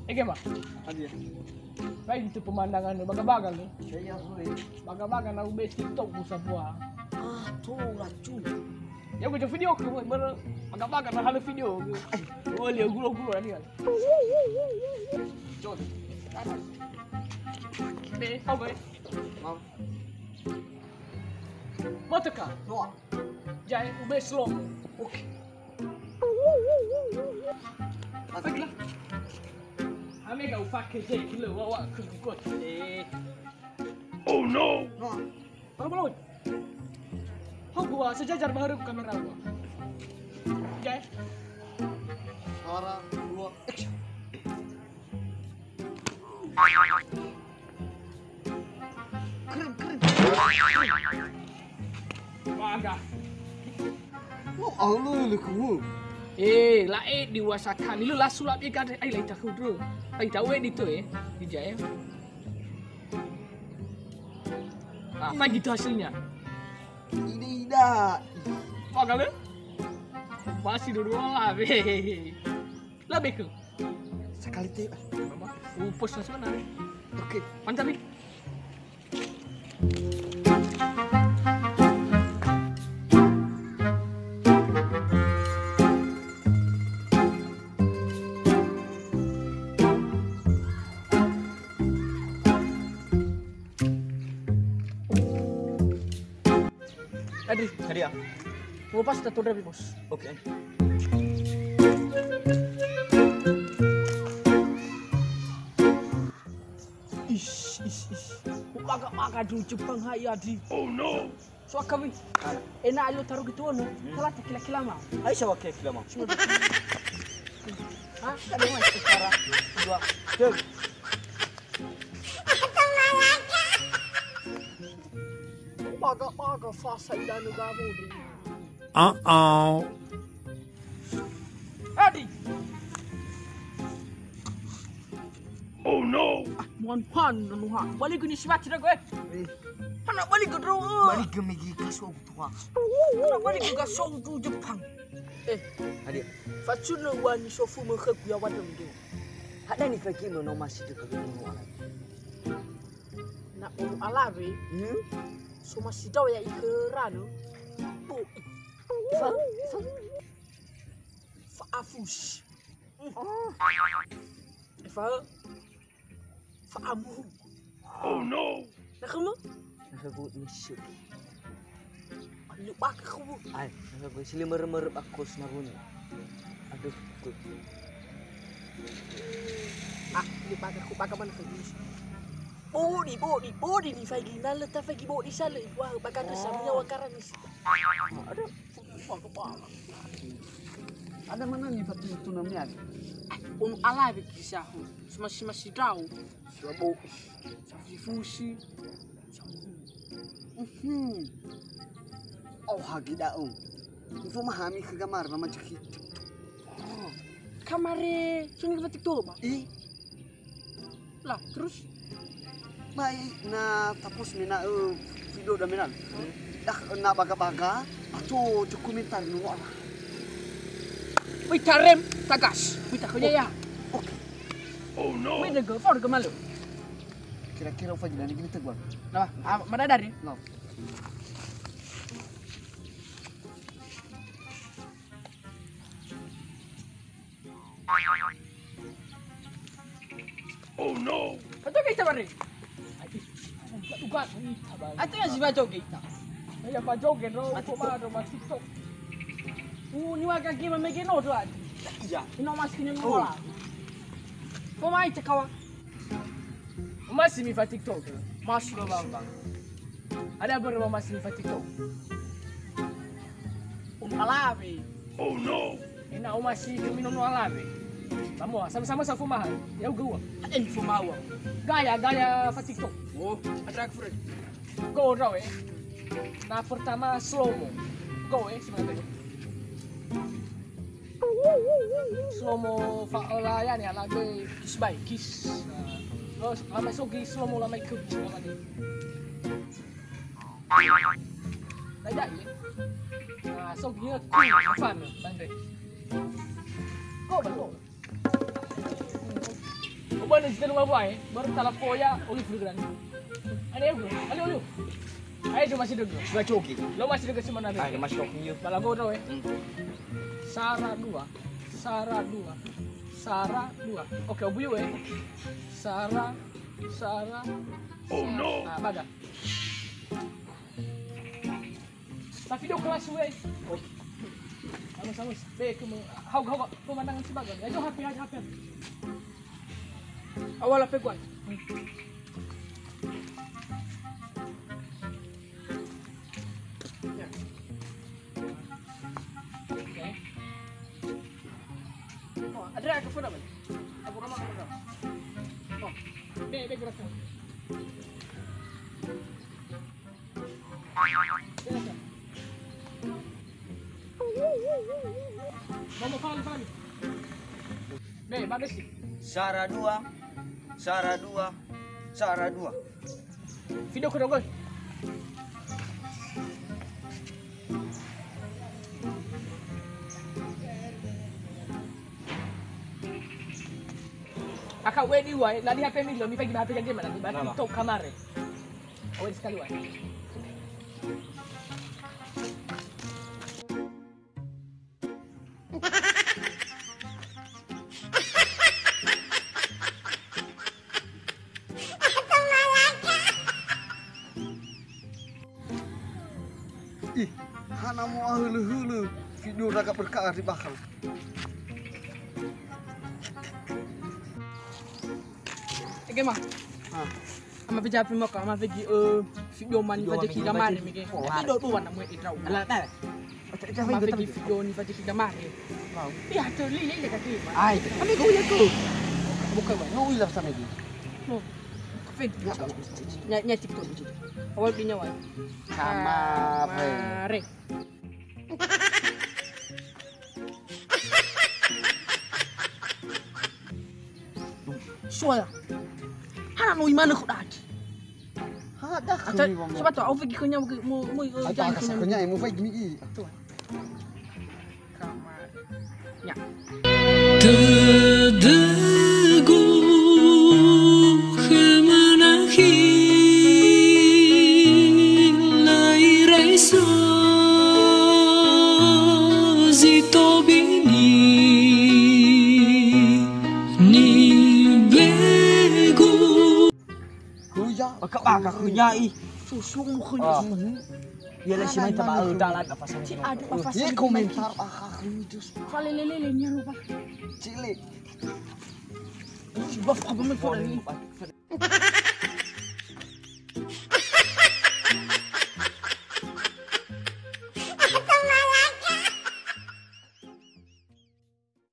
Ba? Aja. Baik itu pemandangan baga-baga nih. Saya sulit. Baga-baga na ube TikTok mo sa buah. Ah, tuh racun. Ya gue video ko baga-baga na halo video. Olha gulo-gulo ani kan. Jod. Be, okay. Mau. Mata ka. Noa. Jai ube slow. Oke. Baiklah. Kami gak ufak kerja kilo wawa kekut. Oh no. Noa. Apa belum? Hau gua sejajar baru kamera gua. Jai. Suara dua. Action. Keren. Baga. Oh, Allah leku. Lae diwasakan. Lu lah sulap ye kan ai lai tahu dulu. Ai tahu itu di Jai. Apa gitu hasilnya? Ini dah. Baga be? Masih dulu lah be. Lebih ke. Sekali teh. Upos na sana. Oke. Mantap nih. Adri, Hadiah. mau pas tato dari bos. Oke. Ish. Maga dulu Jepang hai Adri. Oh no. So kami. Enak ayo taruh gitu no. Salah kila-kila mah. Ayo siapa kek lama? Hah? Ada mas sekarang. Dua. Tiga. Maga fasa ida gamu di. Adri. Oh no. Mohon pan nuha. Balik ni siapa tidak gue? Anak balik ke rumah. Balik ke Megi kasau tua. Anak balik ke gasong tu Jepang. Hadiah. Fatsun wani sofu mekhe kuya wadam tu. Ada ni fakir mana masih dekat dengan Nak ulu alabe. So masih tahu ya ikerano. Bu. Fa afus. Fa amu. Oh no. Nak kamu? Nakagut misuk. Lupa ke kamu. Ay, nakagut sila merem-merem aku senarun. Aduh, good. Lupa ke aku pakai mana kerja. Bodi ni fagi nala ta fagi bodi sala. Wah, pakai ada samnya wakaran ni. Ada. Ada mana ni patu itu namanya? Alabe kisah. Masih tahu. Siapa? Safi fusi. Oh, hagi daun. Info mahami ke kamar nama cekit. Kamare, sini ke TikTok ba? Lah, terus Baik, na tapos mina video dah mina. Dah na baga-baga atau dokumentar nu ala. wih tarem tagas. Wih tak kerja ya. Oke. Oh no. Wih dega, for ke malu. Kira-kira apa jadi gini teguan? Nah, mana dari? No. Oh no. Betul ke kita bari? Tugas ni. Ate yang si bajo kita. Ya bajo ke ro ko ba ro ma TikTok. Ni wa kaki ma mege no doa. Ya. Ino mas kinyo ngola. Ko mai cakawa. Masih mi fa TikTok. Mas lo bang. Ada berapa masih mi fa TikTok? Alabe. Oh no. Ina masih kami no alabe. Tamo, sama-sama sa fumahan. Yaw gawa. Atin fumawa. Gaya fa TikTok. Oh, atrak friend. Go raw Na pertama slow mo. Go sebenarnya. Slow mo fa olayan ya lagi kiss by kiss. Terus lamay sogi slow mo lamay kub lama di. Lada ya. Sogi ku fan bangre. Go ba go. Bukan cerita rumah buah baru talak poya, oli flugan. Ano yun bro? Ano? Ay, do masih dulu. Sudah coki. Lo masih dulu sih mana nih? Ay, masih coki yun. Balago daw Sara 2. Oke, obuyo Sara. Oh no. Ah, baga. Sa video kelas Oh. Sama. Kamu hau pemandangan sebagai. Ayo happy. Awal apa gua? Ya. Oke. Oh, ada aku foto apa? Aku ramah apa? Oh, deh gerakan. Vamos, fala. Nih, bagus sih. Sara 2. Video ko dong, Aka wedi wai, lali HP mi lo, mi pagi HP kan dia mana? Di TikTok kamar. Wedi sekali wai. Ih, hana mau hulu video raga berkah di bakal. Ege mah. Ama vija api mo ka, ama viji video man vaje ki gamare mi ke. Ido do wana mo idrau. Ala ta. Ama viji video ni vaje ki gamare. Wow. Iya to li ka ti. Ay, Ami ko uya ko. Bukan wai, no ilah sana di. No. Fit. Nya TikTok di. Awal pinya wai. Kamare. Soalnya, hana no imana ko dati. Ada Ata, kami mama. siapa tu? Aku pergi kenya mo Ay, jangan baka sa kanya, mo fay gini. Kamar. Ya. Baka kunyai. Susung mo kenya. Yalah si main taba dalan apa sama. Si ada apa Ye sih? komentar itu Fale lele nya lupa. cilik. Si baf apa mo ko